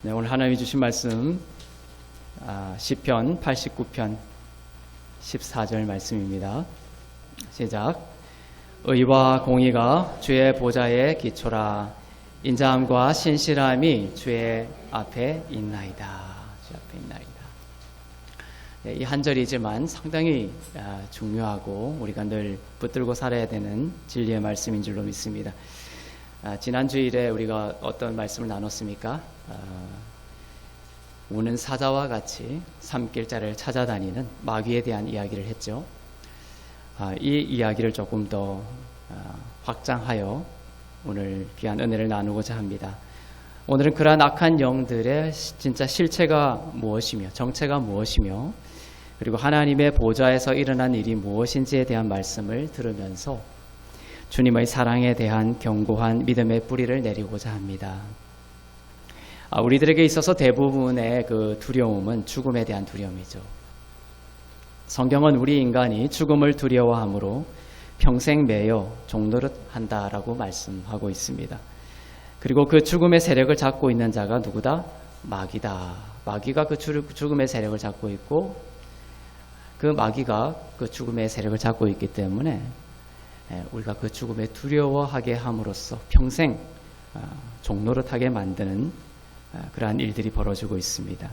네, 오늘 하나님이 주신 말씀 시편 89편 14절 말씀입니다. 시작. 의와 공의가 주의 보좌에 기초라. 인자함과 신실함이 주의 앞에 있나이다. 주 앞에 있나이다. 네, 이 한 절이지만 상당히 중요하고 우리가 늘 붙들고 살아야 되는 진리의 말씀인 줄로 믿습니다. 지난 주일에 우리가 어떤 말씀을 나눴습니까? 우는 사자와 같이 산길자를 찾아다니는 마귀에 대한 이야기를 했죠. 이 이야기를 조금 더 확장하여 오늘 귀한 은혜를 나누고자 합니다. 오늘은 그러한 악한 영들의 진짜 실체가 무엇이며 정체가 무엇이며 그리고 하나님의 보좌에서 일어난 일이 무엇인지에 대한 말씀을 들으면서 주님의 사랑에 대한 견고한 믿음의 뿌리를 내리고자 합니다. 우리들에게 있어서 대부분의 그 두려움은 죽음에 대한 두려움이죠. 성경은 우리 인간이 죽음을 두려워하므로 평생 매여 종노릇한다라고 말씀하고 있습니다. 그리고 그 죽음의 세력을 잡고 있는 자가 누구다? 마귀다. 마귀가 그 죽음의 세력을 잡고 있고 그 마귀가 그 죽음의 세력을 잡고 있기 때문에 우리가 그 죽음에 두려워하게 함으로써 평생 종노릇하게 만드는 그러한 일들이 벌어지고 있습니다.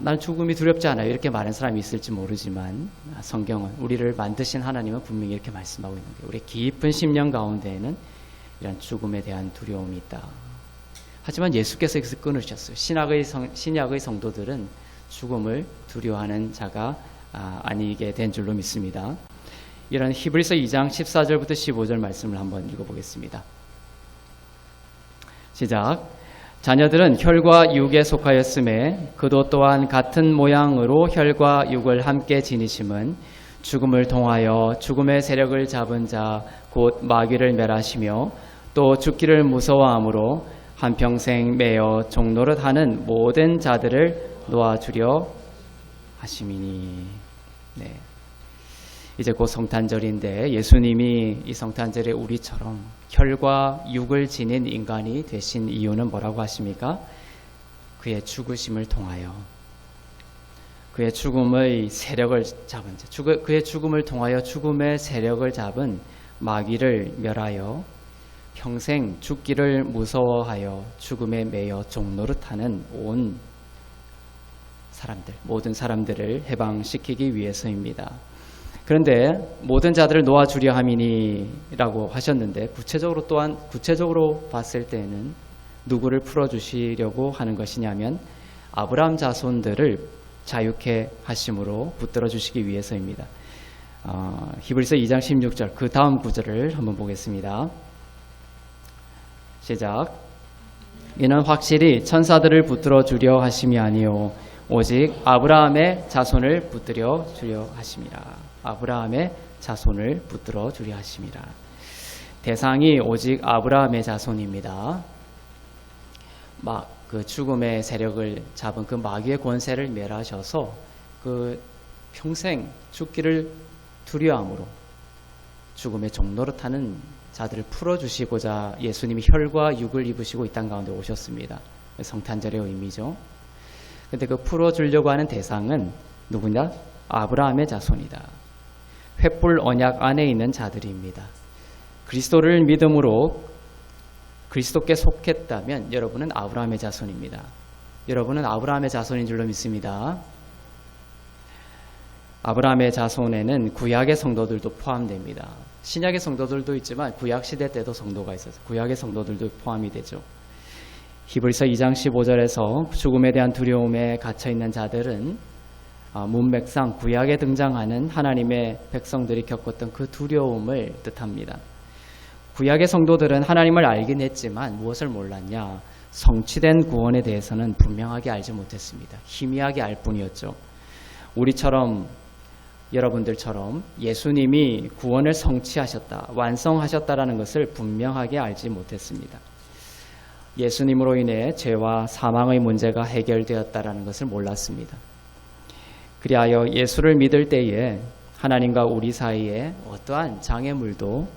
난 죽음이 두렵지 않아요. 이렇게 말하는 사람이 있을지 모르지만 성경은 우리를 만드신 하나님은 분명히 이렇게 말씀하고 있는 거예요. 우리 깊은 심령 가운데에는 이런 죽음에 대한 두려움이 있다. 하지만 예수께서 여기서 끊으셨어요. 신약의 성도들은 죽음을 두려워하는 자가 아니게 된 줄로 믿습니다. 이런 히브리서 2장 14절부터 15절 말씀을 한번 읽어보겠습니다. 시작. 자녀들은 혈과 육에 속하였음에 그도 또한 같은 모양으로 혈과 육을 함께 지니심은 죽음을 통하여 죽음의 세력을 잡은 자 곧 마귀를 멸하시며 또 죽기를 무서워하므로 한평생 매여 종노릇하는 모든 자들을 놓아주려 하심이니. 네. 이제 곧 성탄절인데 예수님이 이 성탄절에 우리처럼 혈과 육을 지닌 인간이 되신 이유는 뭐라고 하십니까? 그의 죽으심을 통하여 그의 죽음의 세력을 잡은 그의 죽음을 통하여 죽음의 세력을 잡은 마귀를 멸하여 평생 죽기를 무서워하여 죽음에 매여 종노릇하는 온 사람들, 모든 사람들을 해방시키기 위해서입니다. 그런데 모든 자들을 놓아주려 함이니라고 하셨는데 구체적으로 봤을 때는 누구를 풀어주시려고 하는 것이냐면 아브라함 자손들을 자유케 하심으로 붙들어 주시기 위해서입니다. 히브리서 2장 16절 그 다음 구절을 한번 보겠습니다. 시작. 이는 확실히 천사들을 붙들어 주려 하심이 아니요 오직 아브라함의 자손을 붙들어 주려 하심이라. 아브라함의 자손을 붙들어 주려 하심이라. 대상이 오직 아브라함의 자손입니다. 그 죽음의 세력을 잡은 그 마귀의 권세를 멸하셔서 그 평생 죽기를 두려움으로 죽음의 종노릇하는 자들을 풀어주시고자 예수님이 혈과 육을 입으시고 이 땅 가운데 오셨습니다. 성탄절의 의미죠. 근데 그 풀어주려고 하는 대상은 누구냐? 아브라함의 자손이다. 횃불 언약 안에 있는 자들입니다. 그리스도를 믿음으로 그리스도께 속했다면 여러분은 아브라함의 자손입니다. 여러분은 아브라함의 자손인 줄로 믿습니다. 아브라함의 자손에는 구약의 성도들도 포함됩니다. 신약의 성도들도 있지만 구약 시대 때도 성도가 있어서 구약의 성도들도 포함이 되죠. 히브리서 2장 15절에서 죽음에 대한 두려움에 갇혀있는 자들은 문맥상 구약에 등장하는 하나님의 백성들이 겪었던 그 두려움을 뜻합니다. 구약의 성도들은 하나님을 알긴 했지만 무엇을 몰랐냐? 성취된 구원에 대해서는 분명하게 알지 못했습니다. 희미하게 알 뿐이었죠. 우리처럼 여러분들처럼 예수님이 구원을 성취하셨다, 완성하셨다라는 것을 분명하게 알지 못했습니다. 예수님으로 인해 죄와 사망의 문제가 해결되었다라는 것을 몰랐습니다. 그리하여 예수를 믿을 때에 하나님과 우리 사이에 어떠한 장애물도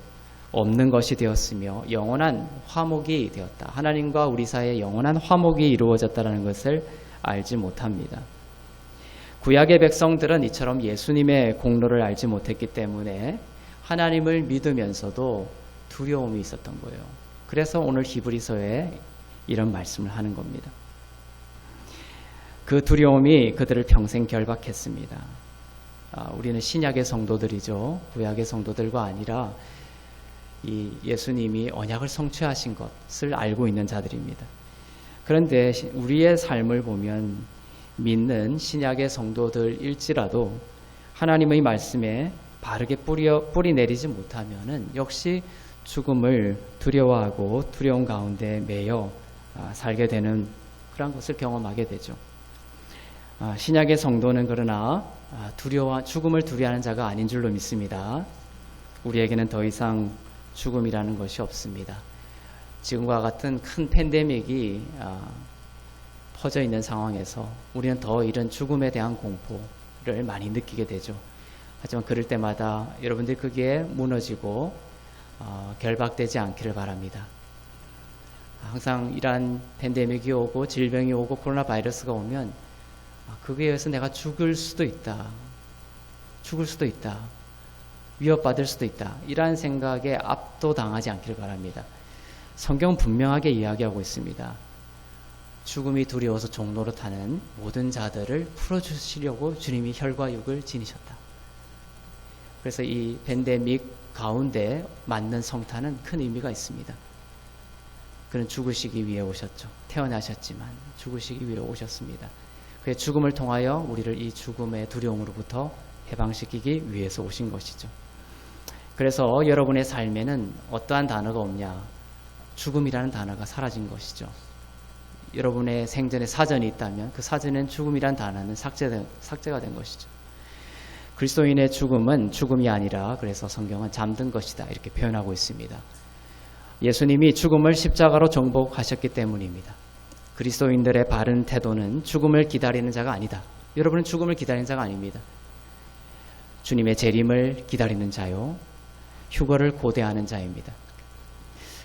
없는 것이 되었으며 영원한 화목이 되었다. 하나님과 우리 사이에 영원한 화목이 이루어졌다는 것을 알지 못합니다. 구약의 백성들은 이처럼 예수님의 공로를 알지 못했기 때문에 하나님을 믿으면서도 두려움이 있었던 거예요. 그래서 오늘 히브리서에 이런 말씀을 하는 겁니다. 그 두려움이 그들을 평생 결박했습니다. 우리는 신약의 성도들이죠. 구약의 성도들과 아니라 이 예수님이 언약을 성취하신 것을 알고 있는 자들입니다. 그런데 우리의 삶을 보면 믿는 신약의 성도들일지라도 하나님의 말씀에 바르게 뿌리 내리지 못하면은 역시 죽음을 두려워하고 두려움 가운데 매여 살게 되는 그런 것을 경험하게 되죠. 신약의 성도는 그러나 죽음을 두려워하는 자가 아닌 줄로 믿습니다. 우리에게는 더 이상 죽음이라는 것이 없습니다. 지금과 같은 큰 팬데믹이 퍼져 있는 상황에서 우리는 더 이런 죽음에 대한 공포를 많이 느끼게 되죠. 하지만 그럴 때마다 여러분들이 거기에 무너지고 결박되지 않기를 바랍니다. 항상 이러한 팬데믹이 오고 질병이 오고 코로나 바이러스가 오면 그거에 의해서 내가 죽을 수도 있다. 위협받을 수도 있다. 이러한 생각에 압도당하지 않기를 바랍니다. 성경은 분명하게 이야기하고 있습니다. 죽음이 두려워서 종노릇하는 모든 자들을 풀어주시려고 주님이 혈과 육을 지니셨다. 그래서 이 팬데믹 가운데 맞는 성탄은 큰 의미가 있습니다. 그는 죽으시기 위해 오셨죠. 태어나셨지만 죽으시기 위해 오셨습니다. 그의 죽음을 통하여 우리를 이 죽음의 두려움으로부터 해방시키기 위해서 오신 것이죠. 그래서 여러분의 삶에는 어떠한 단어가 없냐? 죽음이라는 단어가 사라진 것이죠. 여러분의 생전에 사전이 있다면 그 사전엔 죽음이란 단어는 삭제가 된 것이죠. 그리스도인의 죽음은 죽음이 아니라 그래서 성경은 잠든 것이다 이렇게 표현하고 있습니다. 예수님이 죽음을 십자가로 정복하셨기 때문입니다. 그리스도인들의 바른 태도는 죽음을 기다리는 자가 아니다. 여러분은 죽음을 기다리는 자가 아닙니다. 주님의 재림을 기다리는 자요. 휴거를 고대하는 자입니다.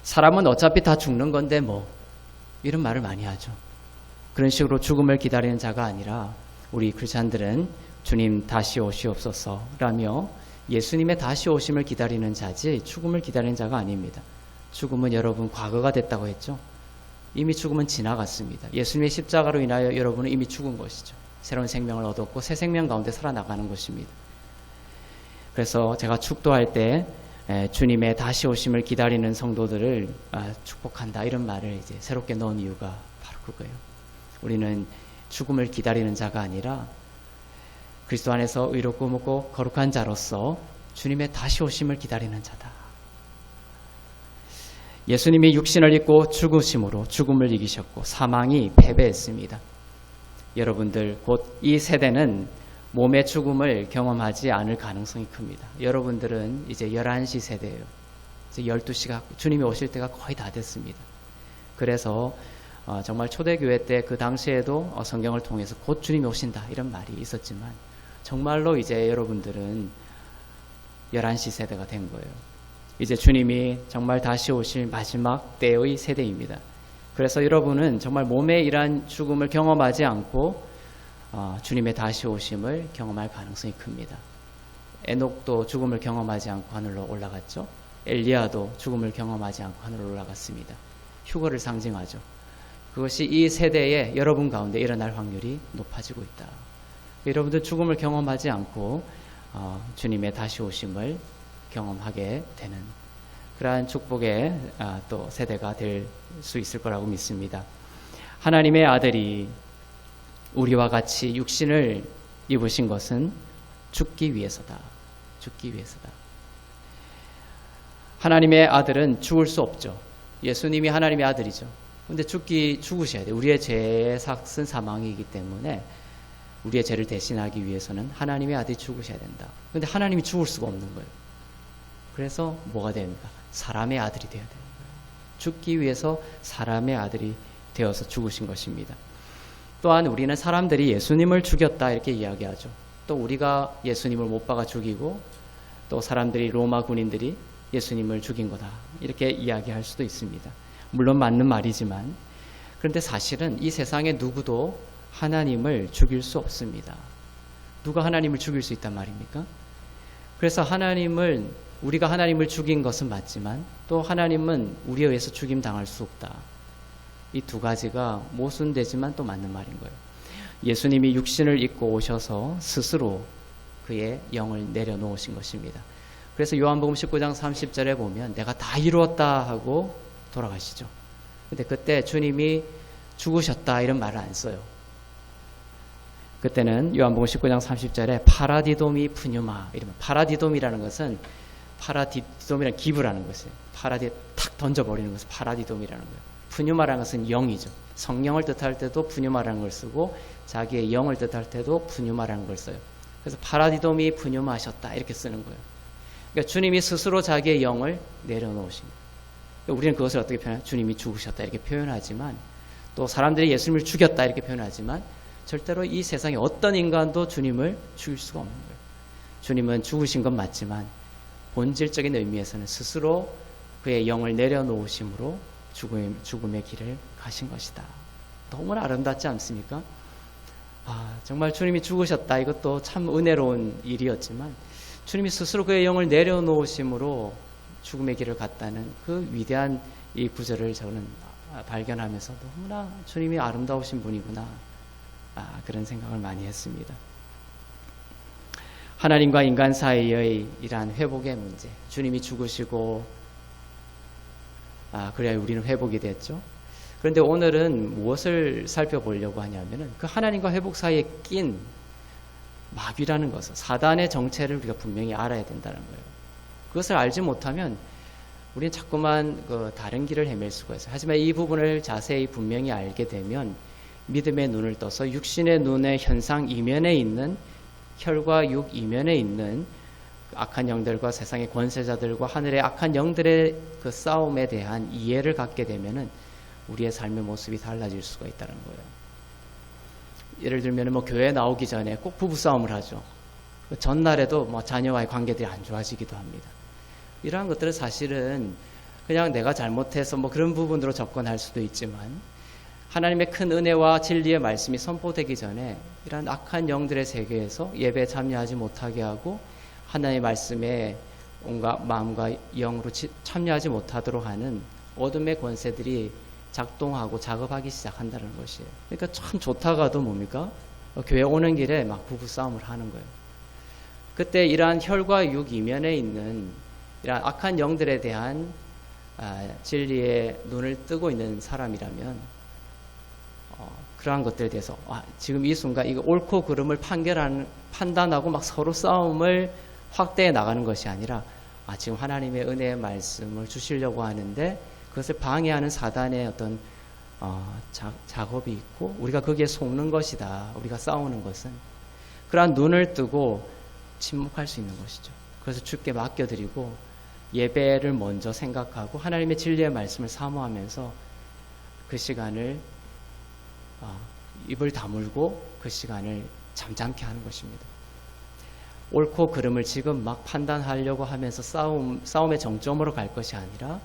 사람은 어차피 다 죽는 건데 이런 말을 많이 하죠. 그런 식으로 죽음을 기다리는 자가 아니라 우리 크리스찬들은 주님 다시 오시옵소서라며 예수님의 다시 오심을 기다리는 자지 죽음을 기다리는 자가 아닙니다. 죽음은 여러분 과거가 됐다고 했죠. 이미 죽음은 지나갔습니다. 예수님의 십자가로 인하여 여러분은 이미 죽은 것이죠. 새로운 생명을 얻었고 새 생명 가운데 살아나가는 것입니다. 그래서 제가 축도할 때 주님의 다시 오심을 기다리는 성도들을 축복한다 이런 말을 이제 새롭게 넣은 이유가 바로 그거예요. 우리는 죽음을 기다리는 자가 아니라 그리스도 안에서 의롭고 묻고 거룩한 자로서 주님의 다시 오심을 기다리는 자다. 예수님이 육신을 입고 죽으심으로 죽음을 이기셨고 사망이 패배했습니다. 여러분들 곧 이 세대는 몸의 죽음을 경험하지 않을 가능성이 큽니다. 여러분들은 이제 11시 세대예요. 이제 12시가 주님이 오실 때가 거의 다 됐습니다. 그래서 정말 초대교회 때 그 당시에도 성경을 통해서 곧 주님이 오신다 이런 말이 있었지만 정말로 이제 여러분들은 11시 세대가 된 거예요. 이제 주님이 정말 다시 오실 마지막 때의 세대입니다. 그래서 여러분은 정말 몸의 이러한 죽음을 경험하지 않고 주님의 다시 오심을 경험할 가능성이 큽니다. 에녹도 죽음을 경험하지 않고 하늘로 올라갔죠. 엘리야도 죽음을 경험하지 않고 하늘로 올라갔습니다. 휴거를 상징하죠. 그것이 이 세대에 여러분 가운데 일어날 확률이 높아지고 있다. 여러분들 죽음을 경험하지 않고 주님의 다시 오심을 경험하게 되는 그러한 축복의 또 세대가 될 수 있을 거라고 믿습니다. 하나님의 아들이 우리와 같이 육신을 입으신 것은 죽기 위해서다. 죽기 위해서다. 하나님의 아들은 죽을 수 없죠. 예수님이 하나님의 아들이죠. 근데 죽으셔야 돼요. 우리의 죄의 삭은 사망이기 때문에 우리의 죄를 대신하기 위해서는 하나님의 아들이 죽으셔야 된다. 근데 하나님이 죽을 수가 없는 거예요. 그래서 뭐가 됩니까? 사람의 아들이 되어야 되는 거예요. 죽기 위해서 사람의 아들이 되어서 죽으신 것입니다. 또한 우리는 사람들이 예수님을 죽였다 이렇게 이야기하죠. 또 우리가 예수님을 못 박아 죽이고 또 사람들이 로마 군인들이 예수님을 죽인 거다. 이렇게 이야기할 수도 있습니다. 물론 맞는 말이지만, 그런데 사실은 이 세상에 누구도 하나님을 죽일 수 없습니다. 누가 하나님을 죽일 수 있단 말입니까? 그래서 우리가 하나님을 죽인 것은 맞지만 또 하나님은 우리에 의해서 죽임 당할 수 없다. 이 두 가지가 모순되지만 또 맞는 말인 거예요. 예수님이 육신을 입고 오셔서 스스로 그의 영을 내려놓으신 것입니다. 그래서 요한복음 19장 30절에 보면 내가 다 이루었다 하고 돌아가시죠. 근데 그때 주님이 죽으셨다 이런 말을 안 써요. 그때는 요한복음 19장 30절에 파라디도미 푸뉴마, 이러면 파라디돔이라는 것은 파라디돔이라는 기부라는 것이에요. 탁 던져버리는 것은 파라디돔이라는 거예요. 푸뉴마라는 것은 영이죠. 성령을 뜻할 때도 푸뉴마라는 걸 쓰고 자기의 영을 뜻할 때도 푸뉴마라는 걸 써요. 그래서 파라디돔이 푸뉴마하셨다 이렇게 쓰는 거예요. 그러니까 주님이 스스로 자기의 영을 내려놓으신 거예요. 그러니까 우리는 그것을 어떻게 표현하냐? 주님이 죽으셨다 이렇게 표현하지만, 또 사람들이 예수님을 죽였다 이렇게 표현하지만, 절대로 이 세상에 어떤 인간도 주님을 죽일 수가 없는 거예요. 주님은 죽으신 건 맞지만 본질적인 의미에서는 스스로 그의 영을 내려놓으심으로 죽음의 길을 가신 것이다. 너무나 아름답지 않습니까? 정말 주님이 죽으셨다. 이것도 참 은혜로운 일이었지만 주님이 스스로 그의 영을 내려놓으심으로 죽음의 길을 갔다는 그 위대한 이 구절을 저는 발견하면서 너무나 주님이 아름다우신 분이구나. 그런 생각을 많이 했습니다. 하나님과 인간 사이의 이러한 회복의 문제, 주님이 죽으시고 그래야 우리는 회복이 됐죠. 그런데 오늘은 무엇을 살펴보려고 하냐면은 그 하나님과 회복 사이에 낀 마귀라는 것을, 사단의 정체를 우리가 분명히 알아야 된다는 거예요. 그것을 알지 못하면 우리는 자꾸만 다른 길을 헤맬 수가 있어요. 하지만 이 부분을 자세히 분명히 알게 되면 믿음의 눈을 떠서 육신의 눈의 현상 이면에 있는, 혈과 육 이면에 있는 악한 영들과 세상의 권세자들과 하늘의 악한 영들의 그 싸움에 대한 이해를 갖게 되면은 우리의 삶의 모습이 달라질 수가 있다는 거예요. 예를 들면 교회에 나오기 전에 꼭 부부싸움을 하죠. 그 전날에도 자녀와의 관계들이 안 좋아지기도 합니다. 이러한 것들은 사실은 그냥 내가 잘못해서 그런 부분으로 접근할 수도 있지만, 하나님의 큰 은혜와 진리의 말씀이 선포되기 전에 이러한 악한 영들의 세계에서 예배에 참여하지 못하게 하고 하나님의 말씀에 온갖 마음과 영으로 참여하지 못하도록 하는 어둠의 권세들이 작동하고 작업하기 시작한다는 것이에요. 그러니까 참 좋다가도 뭡니까? 교회 오는 길에 부부싸움을 하는 거예요. 그때 이러한 혈과 육 이면에 있는 이러한 악한 영들에 대한 진리의 눈을 뜨고 있는 사람이라면 그러한 것들에 대해서 지금 이 순간 이거 옳고 그름을 판단하고 서로 싸움을 확대해 나가는 것이 아니라 지금 하나님의 은혜의 말씀을 주시려고 하는데 그것을 방해하는 사단의 어떤 작업이 있고 우리가 거기에 속는 것이다. 우리가 싸우는 것은 그러한 눈을 뜨고 침묵할 수 있는 것이죠. 그래서 주께 맡겨드리고 예배를 먼저 생각하고 하나님의 진리의 말씀을 사모하면서 그 시간을 입을 다물고 그 시간을 잠잠케 하는 것입니다. 옳고 그름을 지금 판단하려고 하면서 싸움의 정점으로 갈 것이 아니라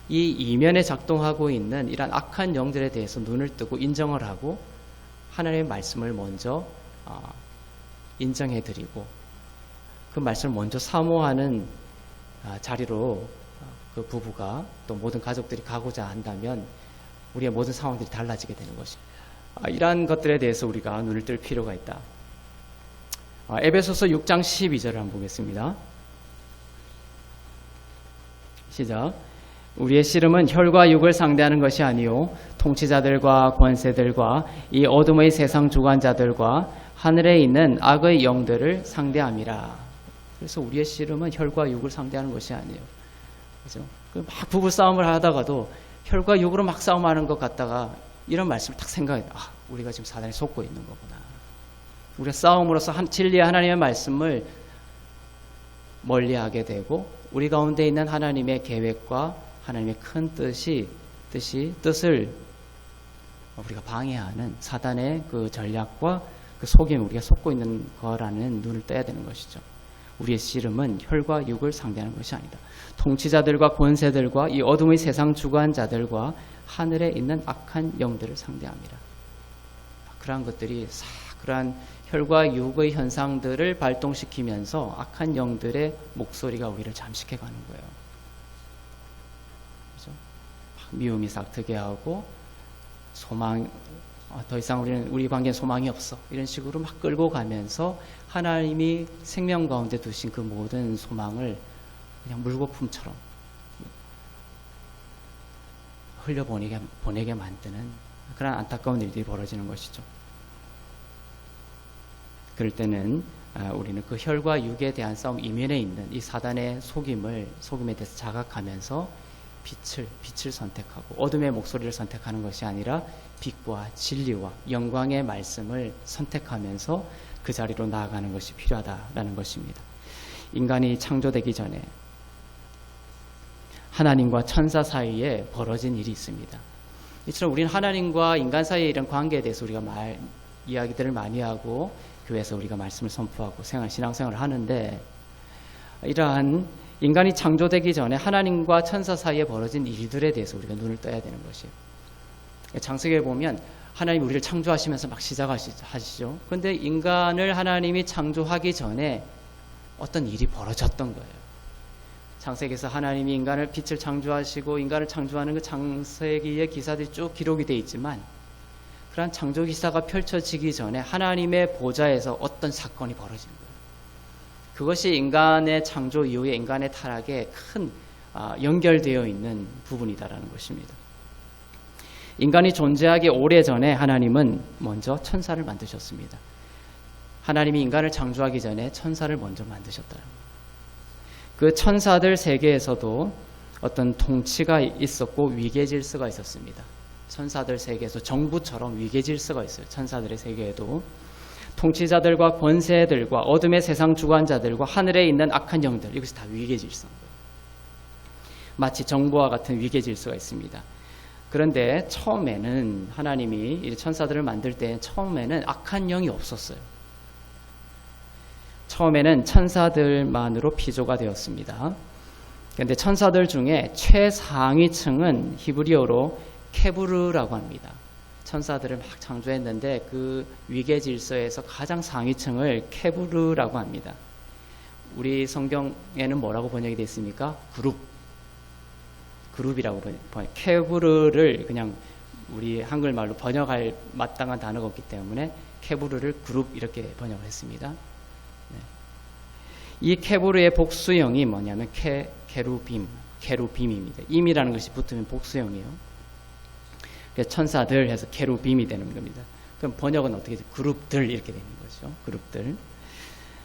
이 이면에 작동하고 있는 이러한 악한 영들에 대해서 눈을 뜨고 인정을 하고 하나님의 말씀을 먼저 인정해드리고 그 말씀을 먼저 사모하는 자리로 그 부부가 또 모든 가족들이 가고자 한다면 우리의 모든 상황들이 달라지게 되는 것입니다. 이러한 것들에 대해서 우리가 눈을 뜰 필요가 있다. 에베소서 6장 12절을 한번 보겠습니다. 시작. 우리의 씨름은 혈과 육을 상대하는 것이 아니요 통치자들과 권세들과 이 어둠의 세상 주관자들과 하늘에 있는 악의 영들을 상대함이라. 그래서 우리의 씨름은 혈과 육을 상대하는 것이 아니에요. 그죠? 부부 싸움을 하다가도 혈과 육으로 싸움하는 것 같다가 이런 말씀을 딱 생각해. 우리가 지금 사단에 속고 있는 거구나. 우리가 싸움으로써 진리의 하나님의 말씀을 멀리하게 되고 우리 가운데 있는 하나님의 계획과 하나님의 큰 뜻을 우리가 방해하는 사단의 그 전략과 그 속임에 우리가 속고 있는 거라는 눈을 떠야 되는 것이죠. 우리의 씨름은 혈과 육을 상대하는 것이 아니다. 통치자들과 권세들과 이 어둠의 세상 주관자들과 하늘에 있는 악한 영들을 상대합니다. 그러한 것들이 그러한 혈과 육의 현상들을 발동시키면서 악한 영들의 목소리가 우리를 잠식해가는 거예요. 그렇죠? 미움이 싹트게 하고 소망, 더 이상 우리 관계에 소망이 없어, 이런 식으로 막 끌고 가면서 하나님이 생명 가운데 두신 그 모든 소망을 그냥 물거품처럼 흘려보내게 만드는 그런 안타까운 일들이 벌어지는 것이죠. 그럴 때는 우리는 그 혈과 육에 대한 싸움 이면에 있는 이 사단의 속임에 대해서 자각하면서 빛을 선택하고 어둠의 목소리를 선택하는 것이 아니라 빛과 진리와 영광의 말씀을 선택하면서 그 자리로 나아가는 것이 필요하다라는 것입니다. 인간이 창조되기 전에 하나님과 천사 사이에 벌어진 일이 있습니다. 이처럼 우리는 하나님과 인간 사이의 이런 관계에 대해서 우리가 이야기들을 많이 하고 교회에서 우리가 말씀을 선포하고 신앙생활을 하는데, 이러한 인간이 창조되기 전에 하나님과 천사 사이에 벌어진 일들에 대해서 우리가 눈을 떠야 되는 것이에요. 창세기에 보면 하나님이 우리를 창조하시면서 막 시작하시죠. 그런데 인간을 하나님이 창조하기 전에 어떤 일이 벌어졌던 거예요. 창세기에서 하나님이 인간을 빛을 창조하시고 인간을 창조하는 그 창세기의 기사들이 쭉 기록이 되어 있지만, 그러한 창조 기사가 펼쳐지기 전에 하나님의 보좌에서 어떤 사건이 벌어진 거예요. 그것이 인간의 창조 이후에 인간의 타락에 큰 연결되어 있는 부분이다라는 것입니다. 인간이 존재하기 오래전에 하나님은 먼저 천사를 만드셨습니다. 하나님이 인간을 창조하기 전에 천사를 먼저 만드셨다는 거예요. 그 천사들 세계에서도 어떤 통치가 있었고 위계 질서가 있었습니다. 천사들 세계에서 정부처럼 위계 질서가 있어요. 천사들의 세계에도 통치자들과 권세들과 어둠의 세상 주관자들과 하늘에 있는 악한 영들, 이것이 다 위계 질서인 거예요. 마치 정부와 같은 위계 질서가 있습니다. 그런데 처음에는 하나님이 천사들을 만들 때 처음에는 악한 영이 없었어요. 처음에는 천사들만으로 피조가 되었습니다. 그런데 천사들 중에 최상위층은 히브리어로 케부르라고 합니다. 천사들을 막 창조했는데 그 위계 질서에서 가장 상위층을 케부르라고 합니다. 우리 성경에는 뭐라고 번역이 되어 있습니까? 그룹이라고 번역. 케부르를 그냥 우리 한글말로 번역할 마땅한 단어가 없기 때문에 케부르를 그룹 이렇게 번역을 했습니다. 네. 이 케부르의 복수형이 뭐냐면 케루빔입니다. 임이라는 것이 붙으면 복수형이에요. 천사들 해서 케루빔이 되는 겁니다. 그럼 번역은 어떻게 돼요? 그룹들 이렇게 되는 거죠. 그룹들.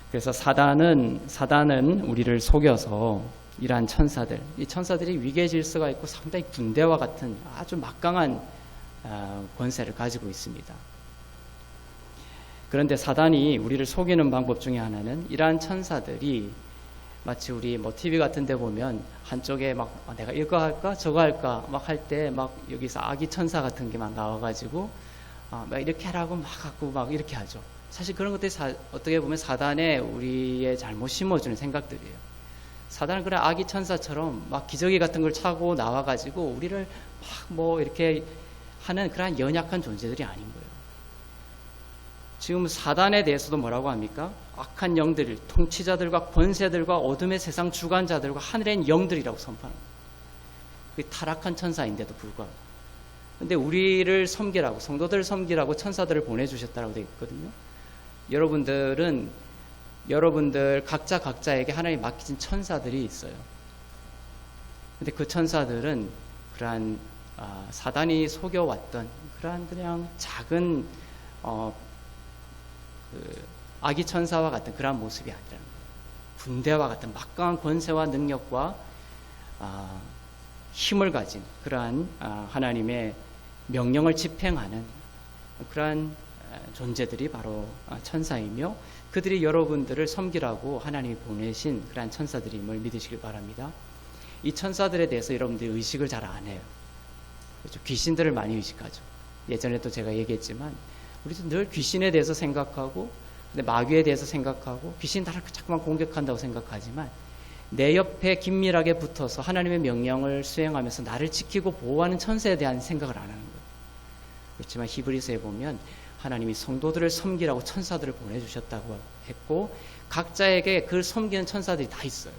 그래서 사단은 우리를 속여서 이러한 천사들, 이 천사들이 위계 질서가 있고 상당히 군대와 같은 아주 막강한 권세를 가지고 있습니다. 그런데 사단이 우리를 속이는 방법 중에 하나는 이러한 천사들이 마치 우리 TV 같은 데 보면 한쪽에 막 내가 이거 할까 저거 할까 막 할 때 막 여기서 아기 천사 같은 게 막 나와가지고 막 이렇게 하라고 막 갖고 막 이렇게 하죠. 사실 그런 것들이 어떻게 보면 사단의 우리의 잘못 심어주는 생각들이에요. 사단은 그런 아기 천사처럼 막 기저귀 같은 걸 차고 나와가지고 우리를 막 이렇게 하는 그런 연약한 존재들이 아닌 거예요. 지금 사단에 대해서도 뭐라고 합니까? 악한 영들, 통치자들과 권세들과 어둠의 세상 주관자들과 하늘의 영들이라고 선포하는 거예요. 그게 타락한 천사인데도 불구하고. 그런데 우리를 섬기라고, 성도들을 섬기라고 천사들을 보내주셨다고 되어 있거든요. 여러분들 각자에게 하나님이 맡기신 천사들이 있어요. 근데 그 천사들은 그러한 사단이 속여왔던 그러한 그냥 작은 아기 천사와 같은 그러한 모습이 아니라는 거예요. 군대와 같은 막강한 권세와 능력과 힘을 가진 그러한 하나님의 명령을 집행하는 그러한 존재들이 바로 천사이며, 그들이 여러분들을 섬기라고 하나님이 보내신 그러한 천사들임을 믿으시길 바랍니다. 이 천사들에 대해서 여러분들이 의식을 잘 안 해요. 그렇죠? 귀신들을 많이 의식하죠. 예전에도 제가 얘기했지만 우리도 늘 귀신에 대해서 생각하고 근데 마귀에 대해서 생각하고 귀신 나를 자꾸만 공격한다고 생각하지만 내 옆에 긴밀하게 붙어서 하나님의 명령을 수행하면서 나를 지키고 보호하는 천사에 대한 생각을 안 하는 거예요. 그렇지만 히브리서에 보면 하나님이 성도들을 섬기라고 천사들을 보내주셨다고 했고 각자에게 그를 섬기는 천사들이 다 있어요.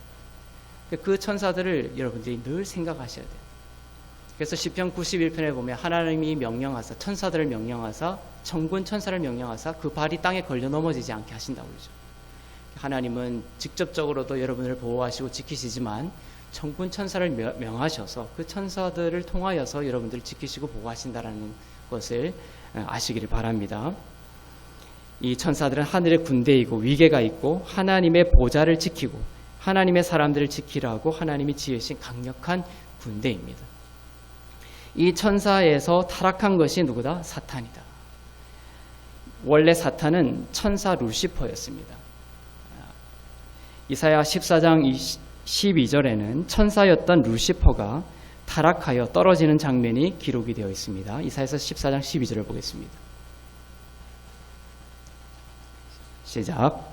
그 천사들을 여러분들이 늘 생각하셔야 돼요. 그래서 시편 91편에 보면 하나님이 명령하사 천사들을 명령하사 천군 천사를 명령하사 그 발이 땅에 걸려 넘어지지 않게 하신다고 그러죠. 하나님은 직접적으로도 여러분을 보호하시고 지키시지만 천군 천사를 명하셔서 그 천사들을 통하여서 여러분들을 지키시고 보호하신다는 것을 아시기를 바랍니다. 이 천사들은 하늘의 군대이고 위계가 있고 하나님의 보좌를 지키고 하나님의 사람들을 지키라고 하나님이 지으신 강력한 군대입니다. 이 천사에서 타락한 것이 누구다? 사탄이다. 원래 사탄은 천사 루시퍼였습니다. 이사야 14장 12절에는 천사였던 루시퍼가 타락하여 떨어지는 장면이 기록이 되어 있습니다. 이사야서 14장 12절을 보겠습니다. 시작.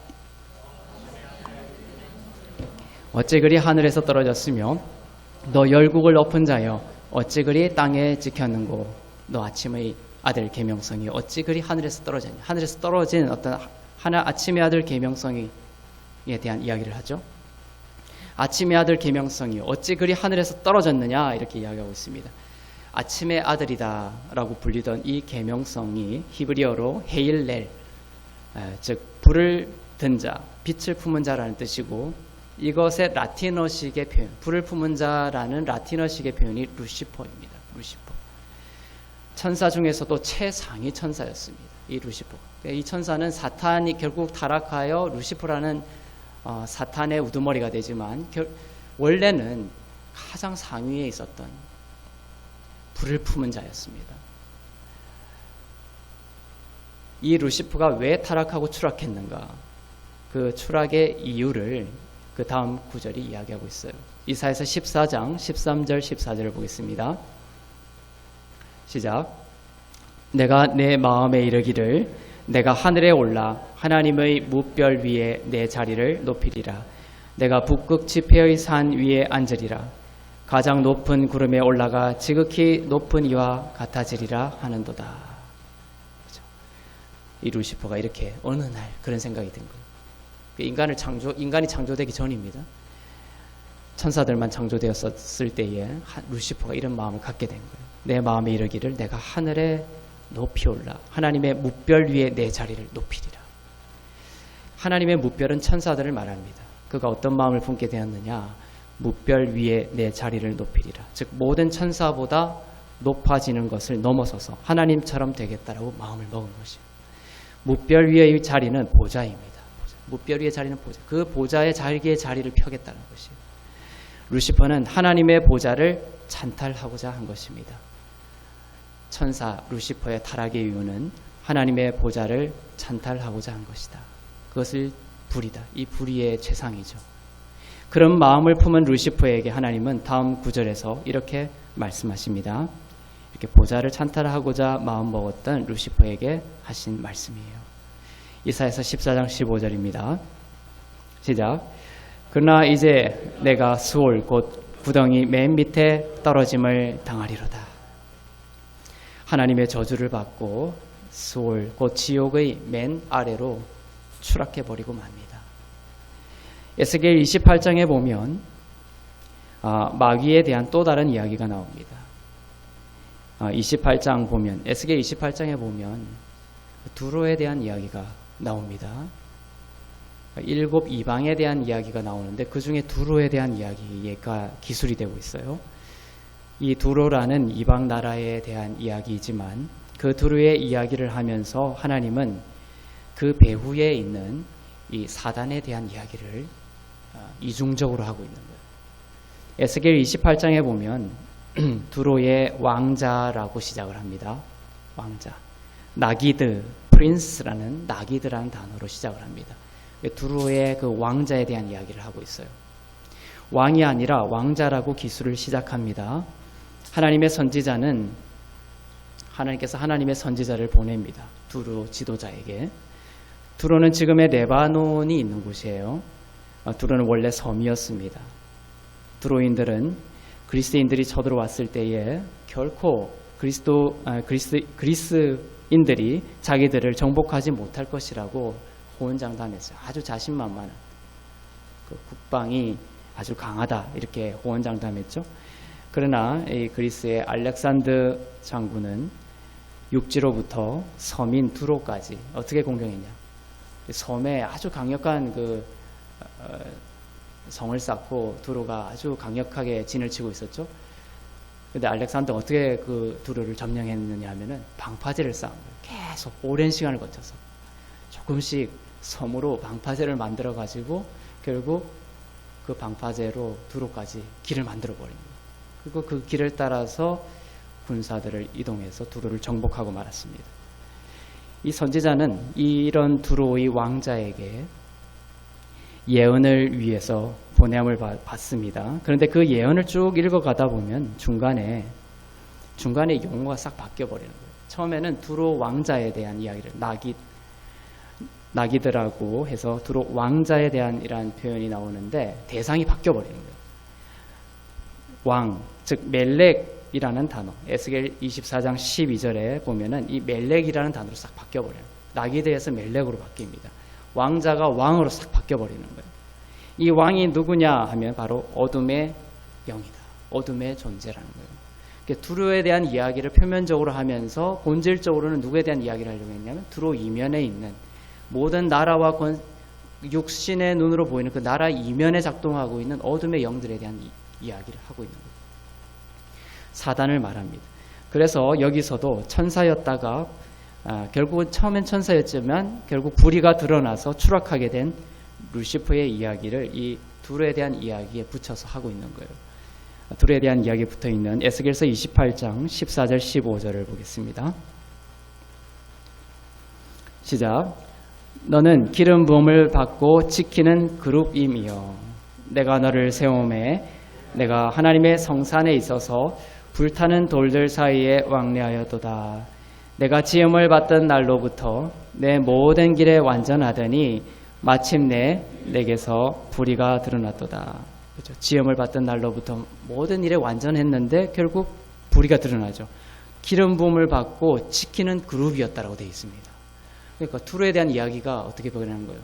어찌 그리 하늘에서 떨어졌으며 너 열국을 엎은 자여 어찌 그리 땅에 지켰는고 너 아침의 아들 계명성이 어찌 그리 하늘에서 떨어졌냐. 하늘에서 떨어진 어떤 아침의 아들 계명성에 대한 이야기를 하죠. 아침의 아들 계명성이 어찌 그리 하늘에서 떨어졌느냐 이렇게 이야기하고 있습니다. 아침의 아들이다 라고 불리던 이 계명성이 히브리어로 헤일렐, 즉 불을 든 자, 빛을 품은 자라는 뜻이고 이것의 라틴어식의 표현, 불을 품은 자라는 라틴어식의 표현이 루시퍼입니다. 루시퍼. 천사 중에서도 최상위 천사였습니다. 이 루시퍼. 이 천사는 사탄이 결국 타락하여 루시퍼라는 사탄의 우두머리가 되지만 원래는 가장 상위에 있었던 불을 품은 자였습니다. 이 루시퍼가 왜 타락하고 추락했는가? 그 추락의 이유를 그 다음 구절이 이야기하고 있어요. 이사야서 14장 13절 14절을 보겠습니다. 시작. 내가 내 마음에 이르기를 내가 하늘에 올라 하나님의 무별 위에 내 자리를 높이리라. 내가 북극 지폐의 산 위에 앉으리라. 가장 높은 구름에 올라가 지극히 높은 이와 같아지리라 하는도다. 그렇죠? 이 루시퍼가 이렇게 어느 날 그런 생각이 든 거예요. 인간이 창조되기 전입니다. 천사들만 창조되었을 때에 루시퍼가 이런 마음을 갖게 된 거예요. 내 마음에 이르기를 내가 하늘에 높이 올라 하나님의 무별 위에 내 자리를 높이리라. 하나님의 무별은 천사들을 말합니다. 그가 어떤 마음을 품게 되었느냐? 무별 위에 내 자리를 높이리라. 즉 모든 천사보다 높아지는 것을 넘어서서 하나님처럼 되겠다라고 마음을 먹은 것이에요. 무별 위의 자리는 보좌입니다. 무별 위의 자리는 보좌. 그 보좌의 자리의 자리를 펴겠다는 것이에요. 루시퍼는 하나님의 보좌를 찬탈하고자 한 것입니다. 천사 루시퍼의 타락의 이유는 하나님의 보좌를 찬탈하고자 한 것이다. 그것을 불이다. 이 불의의 최상이죠. 그런 마음을 품은 루시퍼에게 하나님은 다음 구절에서 이렇게 말씀하십니다. 이렇게 보좌를 찬탈하고자 마음먹었던 루시퍼에게 하신 말씀이에요. 이사야서 14장 15절입니다. 시작. 그러나 이제 내가 수올 곧 구덩이 맨 밑에 떨어짐을 당하리로다. 하나님의 저주를 받고 수올 곧 지옥의 맨 아래로 추락해버리고 맙니다. 에스겔 28장에 보면 마귀에 대한 또 다른 이야기가 나옵니다. 28장 보면 에스겔 28장에 보면 두로에 대한 이야기가 나옵니다. 7 이방에 대한 이야기가 나오는데 그 중에 두로에 대한 이야기가 기술이 되고 있어요. 이 두로라는 이방 나라에 대한 이야기이지만 그 두로의 이야기를 하면서 하나님은 그 배후에 있는 이 사단에 대한 이야기를 이중적으로 하고 있는 거예요. 에스겔 28장에 보면 두로의 왕자라고 시작을 합니다. 왕자. 나기드, 프린스라는 나기드라는 단어로 시작을 합니다. 두로의 그 왕자에 대한 이야기를 하고 있어요. 왕이 아니라 왕자라고 기술을 시작합니다. 하나님께서 하나님의 선지자를 보냅니다. 두로 지도자에게. 두로는 지금의 레바논이 있는 곳이에요. 두로는 원래 섬이었습니다. 두로인들은 그리스인들이 쳐들어왔을 때에 결코 그리스인들이 자기들을 정복하지 못할 것이라고 호언장담했어요. 아주 자신만만한 그 국방이 아주 강하다 이렇게 호언장담했죠. 그러나 이 그리스의 알렉산드 장군은 육지로부터 섬인 두로까지 어떻게 공격했냐? 섬에 아주 강력한 성을 쌓고 두로가 아주 강력하게 진을 치고 있었죠. 근데 알렉산더가 어떻게 그 두로를 점령했느냐 하면은 방파제를 쌓은 거예요. 계속 오랜 시간을 거쳐서 조금씩 섬으로 방파제를 만들어 가지고 결국 그 방파제로 두로까지 길을 만들어 버린 거예요. 그리고 그 길을 따라서 군사들을 이동해서 두로를 정복하고 말았습니다. 이 선지자는 이런 두로의 왕자에게 예언을 위해서 보냄을 받습니다. 그런데 그 예언을 쭉 읽어가다 보면 중간에 용어가 싹 바뀌어버리는 거예요. 처음에는 두로 왕자에 대한 이야기를 나기드라고 해서 두로 왕자에 대한 이라는 표현이 나오는데 대상이 바뀌어버리는 거예요. 왕, 즉 멜렉이라는 단어, 에스겔 24장 12절에 보면은 이 멜렉이라는 단어로 싹 바뀌어버려요. 나기드에서 멜렉으로 바뀝니다. 왕자가 왕으로 싹 바뀌어버리는 거예요. 이 왕이 누구냐 하면 바로 어둠의 영이다. 어둠의 존재라는 거예요. 두로에 대한 이야기를 표면적으로 하면서 본질적으로는 누구에 대한 이야기를 하려고 했냐면 두로 이면에 있는 모든 나라와 육신의 눈으로 보이는 그 나라 이면에 작동하고 있는 어둠의 영들에 대한 이야기를 하고 있는 거예요. 사단을 말합니다. 그래서 여기서도 천사였다가 결국은 처음엔 천사였지만 결국 불의가 드러나서 추락하게 된 루시퍼의 이야기를 이 두로에 대한 이야기에 붙여서 하고 있는 거예요. 두로에 대한 이야기에 붙어있는 에스겔서 28장 14절 15절을 보겠습니다. 시작. 너는 기름 부음을 받고 지키는 그룹임이여 내가 너를 세움에 내가 하나님의 성산에 있어서 불타는 돌들 사이에 왕래하였도다. 내가 지음을 받던 날로부터 내 모든 길에 완전하더니 마침내 내게서 불의가 드러났도다. 그렇죠? 지음을 받던 날로부터 모든 일에 완전했는데 결국 불의가 드러나죠. 기름 부음을 받고 지키는 그룹이었다라고 되어 있습니다. 그러니까 두로에 대한 이야기가 어떻게 변하는 거예요?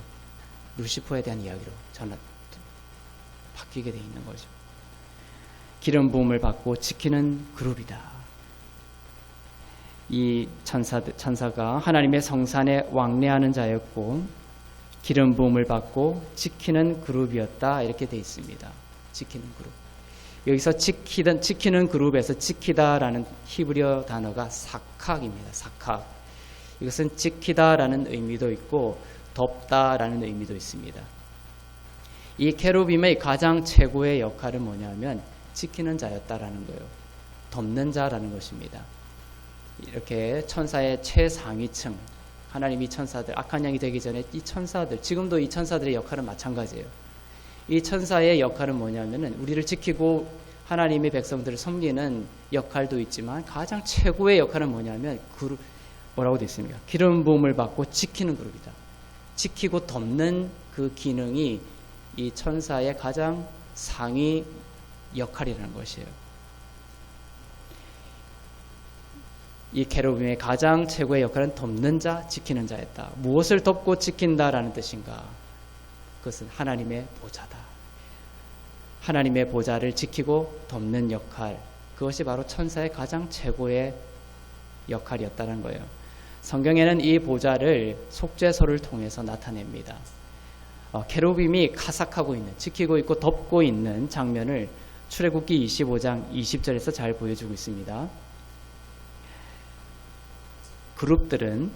루시퍼에 대한 이야기로 바뀌게 되어 있는 거죠. 기름 부음을 받고 지키는 그룹이다. 이 천사가 하나님의 성산에 왕래하는 자였고 기름 부음을 받고 지키는 그룹이었다 이렇게 되어 있습니다. 지키는 그룹. 여기서 지키는 그룹에서 지키다라는 히브리어 단어가 사칵입니다. 사칵. 이것은 지키다라는 의미도 있고 덮다라는 의미도 있습니다. 이 케루빔의 가장 최고의 역할은 뭐냐면 지키는 자였다라는 거예요. 덮는 자라는 것입니다. 이렇게 천사의 최상위층, 하나님이 천사들, 악한 영이 되기 전에 이 천사들, 지금도 이 천사들의 역할은 마찬가지예요. 이 천사의 역할은 뭐냐면은 우리를 지키고 하나님의 백성들을 섬기는 역할도 있지만 가장 최고의 역할은 뭐냐면 뭐라고 되어 있습니까? 기름 부음을 받고 지키는 그룹이다. 지키고 덮는 그 기능이 이 천사의 가장 상위 역할이라는 것이에요. 이 케루빔의 가장 최고의 역할은 덮는 자, 지키는 자였다. 무엇을 덮고 지킨다라는 뜻인가? 그것은 하나님의 보좌다. 하나님의 보좌를 지키고 덮는 역할, 그것이 바로 천사의 가장 최고의 역할이었다는 거예요. 성경에는 이 보좌를 속죄소를 통해서 나타냅니다. 케루빔이 카삭하고 있는, 지키고 있고 덮고 있는 장면을 출애굽기 25장 20절에서 잘 보여주고 있습니다. 그룹들은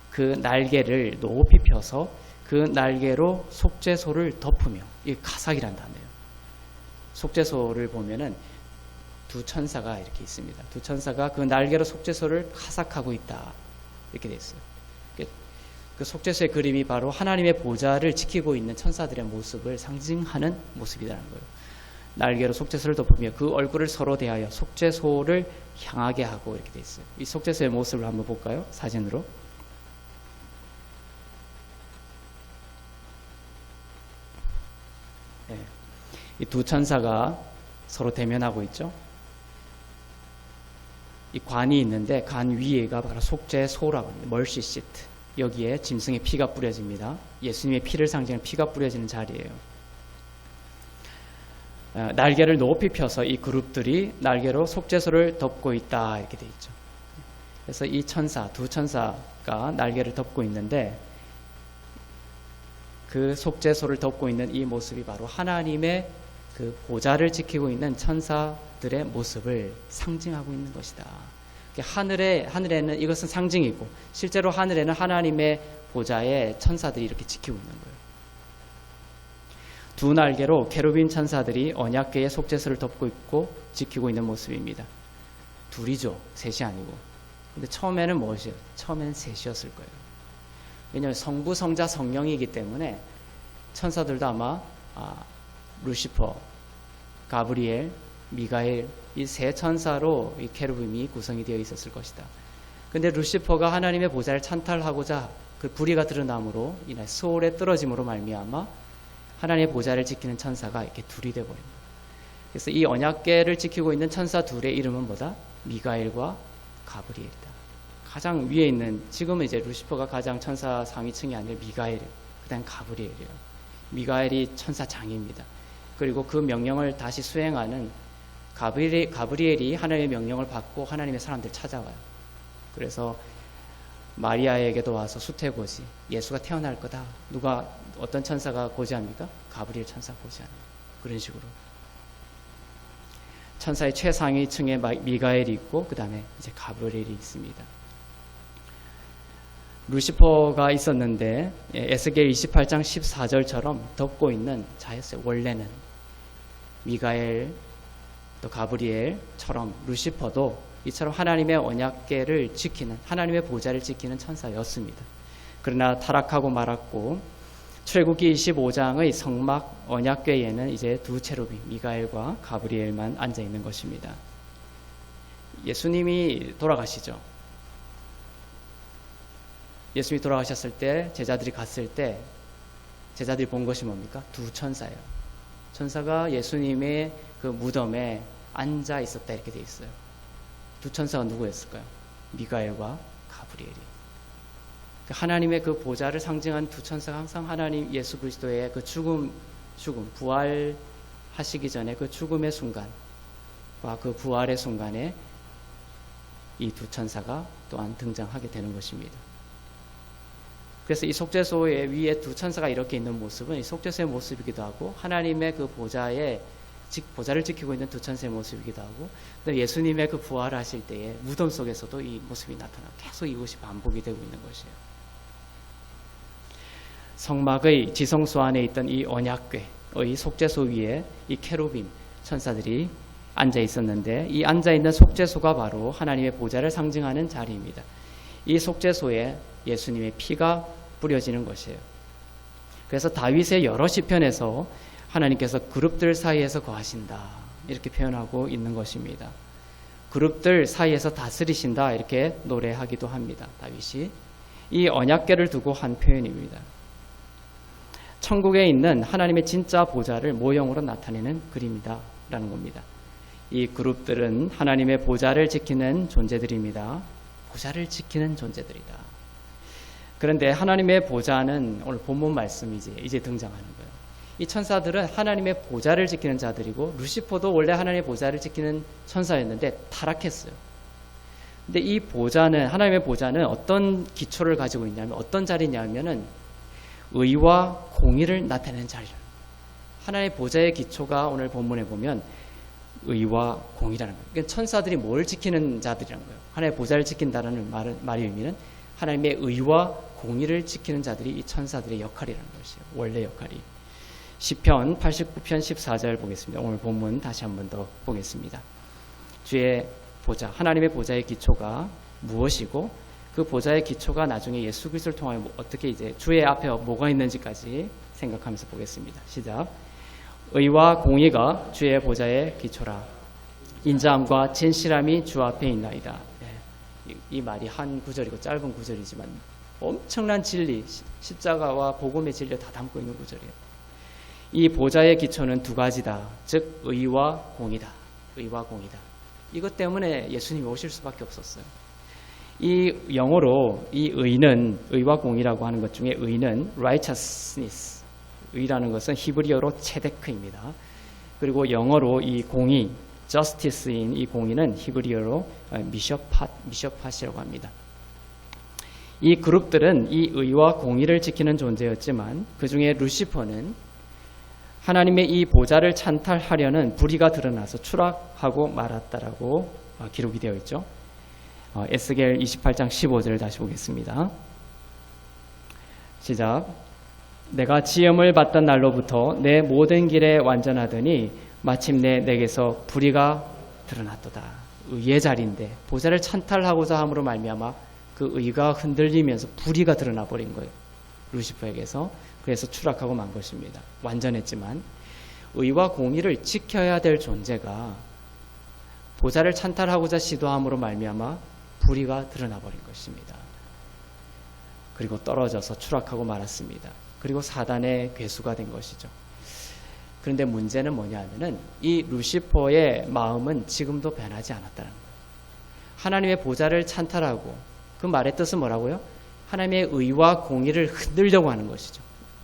그 날개를 높이 펴서 그 날개로 속죄소를 덮으며, 이 카삭이란 단어예요. 속죄소를 보면은 두 천사가 이렇게 있습니다. 두 천사가 그 날개로 속죄소를 카삭하고 있다. 이렇게 되어 있어요. 그 속죄소의 그림이 바로 하나님의 보좌를 지키고 있는 천사들의 모습을 상징하는 모습이라는 거예요. 날개로 속죄소를 덮으며 그 얼굴을 서로 대하여 속죄소를 향하게 하고 이렇게 되어 있어요. 이 속죄소의 모습을 한번 볼까요? 사진으로. 이 두 천사가 서로 대면하고 있죠. 이 관이 있는데 관 위에가 바로 속죄소라고 합니다. 멀시 시트. 여기에 짐승의 피가 뿌려집니다. 예수님의 피를 상징하는 피가 뿌려지는 자리예요. 날개를 높이 펴서 이 그룹들이 날개로 속죄소를 덮고 있다 이렇게 돼 있죠. 그래서 이 천사, 두 천사가 날개를 덮고 있는데 그 속죄소를 덮고 있는 이 모습이 바로 하나님의 그 보좌를 지키고 있는 천사들의 모습을 상징하고 있는 것이다. 하늘에는 이것은 상징이고 실제로 하늘에는 하나님의 보좌에 천사들이 이렇게 지키고 있는 거예요. 두 날개로 케루빈 천사들이 언약궤의 속죄소를 덮고 있고 지키고 있는 모습입니다. 둘이죠. 셋이 아니고. 근데 처음에는 무엇이에요? 처음에는 셋이었을 거예요. 왜냐하면 성부, 성자, 성령이기 때문에 천사들도 아마 루시퍼, 가브리엘, 미가엘 이 세 천사로 이 케루빔이 구성이 되어 있었을 것이다. 근데 루시퍼가 하나님의 보좌를 찬탈하고자 그 불의가 드러남으로 이날 수월에 떨어짐으로 말미암아 하나님의 보좌를 지키는 천사가 이렇게 둘이 되어 버립니다. 그래서 이 언약궤를 지키고 있는 천사 둘의 이름은 뭐다? 미가엘과 가브리엘이다. 가장 위에 있는 지금은 이제 루시퍼가 가장 천사 상위층이 아니라 미가엘, 그다음 가브리엘이에요. 미가엘이 천사장입니다. 그리고 그 명령을 다시 수행하는 가브리엘이 하나님의 명령을 받고 하나님의 사람들 찾아와요. 그래서 마리아에게도 와서 수태고지, 예수가 태어날 거다. 어떤 천사가 고지합니까? 가브리엘 천사가 고지하는 그런 식으로. 천사의 최상위층에 미가엘이 있고 그 다음에 이제 가브리엘이 있습니다. 루시퍼가 있었는데 에스겔 28장 14절처럼 덮고 있는 자였어요. 원래는 미가엘 또 가브리엘처럼 루시퍼도 이처럼 하나님의 언약궤를 지키는 하나님의 보좌를 지키는 천사였습니다. 그러나 타락하고 말았고 출애굽기 25장의 성막 언약궤에는 이제 두 체루빔 미가엘과 가브리엘만 앉아 있는 것입니다. 예수님이 돌아가시죠. 예수님이 돌아가셨을 때 제자들이 갔을 때 제자들이 본 것이 뭡니까? 두 천사예요. 천사가 예수님의 그 무덤에 앉아 있었다 이렇게 돼 있어요. 두 천사가 누구였을까요? 미가엘과 가브리엘이. 하나님의 그 보좌를 상징한 두 천사가 항상 하나님 예수 그리스도의 그 죽음 부활하시기 전에 그 죽음의 순간과 그 부활의 순간에 이 두 천사가 또한 등장하게 되는 것입니다. 그래서 이 속죄소의 위에 두 천사가 이렇게 있는 모습은 이 속죄소의 모습이기도 하고 하나님의 그 보좌를 지키고 있는 두 천사의 모습이기도 하고 예수님의 그 부활하실 때에 무덤 속에서도 이 모습이 나타나고 계속 이것이 반복이 되고 있는 것이에요. 성막의 지성소 안에 있던 이 언약궤의 속죄소 위에 이 케루빔 천사들이 앉아 있었는데 이 앉아 있는 속죄소가 바로 하나님의 보좌를 상징하는 자리입니다. 이 속죄소에 예수님의 피가 뿌려지는 것이에요. 그래서 다윗의 여러 시편에서 하나님께서 그룹들 사이에서 거하신다 이렇게 표현하고 있는 것입니다. 그룹들 사이에서 다스리신다 이렇게 노래하기도 합니다. 다윗이 이 언약궤를 두고 한 표현입니다. 천국에 있는 하나님의 진짜 보좌를 모형으로 나타내는 그림이다 라는 겁니다. 이 그룹들은 하나님의 보좌를 지키는 존재들입니다. 보좌를 지키는 존재들이다. 그런데 하나님의 보좌는 오늘 본문 말씀이 이제 등장하는 거예요. 이 천사들은 하나님의 보좌를 지키는 자들이고 루시퍼도 원래 하나님의 보좌를 지키는 천사였는데 타락했어요. 근데 이 보좌는 하나님의 보좌는 어떤 기초를 가지고 있냐면 어떤 자리냐면은 의와 공의를 나타내는 자리라. 하나님의 보좌의 기초가 오늘 본문에 보면 의와 공의라는 거예요. 그러니까 천사들이 뭘 지키는 자들이라는 거예요. 하나님의 보좌를 지킨다는 말의 의미는 하나님의 의와 공의를 지키는 자들이 이 천사들의 역할이라는 것이에요. 원래 역할이. 시편 89편 14절 보겠습니다. 오늘 본문 다시 한 번 더 보겠습니다. 주의 보좌, 하나님의 보좌의 기초가 무엇이고 그 보좌의 기초가 나중에 예수 그리스도를 통하여 어떻게 이제 주의 앞에 뭐가 있는지까지 생각하면서 보겠습니다. 시작. 의와 공의가 주의 보좌의 기초라. 인자함과 진실함이 주 앞에 있나이다. 이 말이 한 구절이고 짧은 구절이지만 엄청난 진리, 십자가와 복음의 진리를 다 담고 있는 구절이에요. 이 보좌의 기초는 두 가지다. 즉 의와 공이다. 의와 공이다. 이것 때문에 예수님이 오실 수밖에 없었어요. 이 영어로 이 의는, 의와 공이라고 하는 것 중에 의는 righteousness, 의라는 것은 히브리어로 체데크입니다. 그리고 영어로 이 공의, justice인 이 공의는 히브리어로 미셔팟이라고 합니다. 이 그룹들은 이 의와 공의를 지키는 존재였지만 그 중에 루시퍼는 하나님의 이 보좌를 찬탈하려는 불의가 드러나서 추락하고 말았다라고 기록이 되어 있죠. 에스겔 28장 15절을 다시 보겠습니다. 시작. 내가 지음을 받던 날로부터 내 모든 길에 완전하더니 마침내 내게서 불의가 드러났도다. 의의 자리인데 보좌를 찬탈하고자 함으로 말미암아 그 의가 흔들리면서 불의가 드러나 버린 거예요. 루시퍼에게서. 그래서 추락하고 만 것입니다. 완전했지만 의와 공의를 지켜야 될 존재가 보좌를 찬탈하고자 시도함으로 말미암아 불의가 드러나 버린 것입니다. 그리고 떨어져서 추락하고 말았습니다. 그리고 사단의 괴수가 된 것이죠. 그런데 문제는 뭐냐면은 이 루시퍼의 마음은 지금도 변하지 않았다는 거예요. 하나님의 보좌를 찬탈하고 그 말의 뜻은 뭐라고요? 하나님의 의와 공의를 흔들려고 하는 것이죠.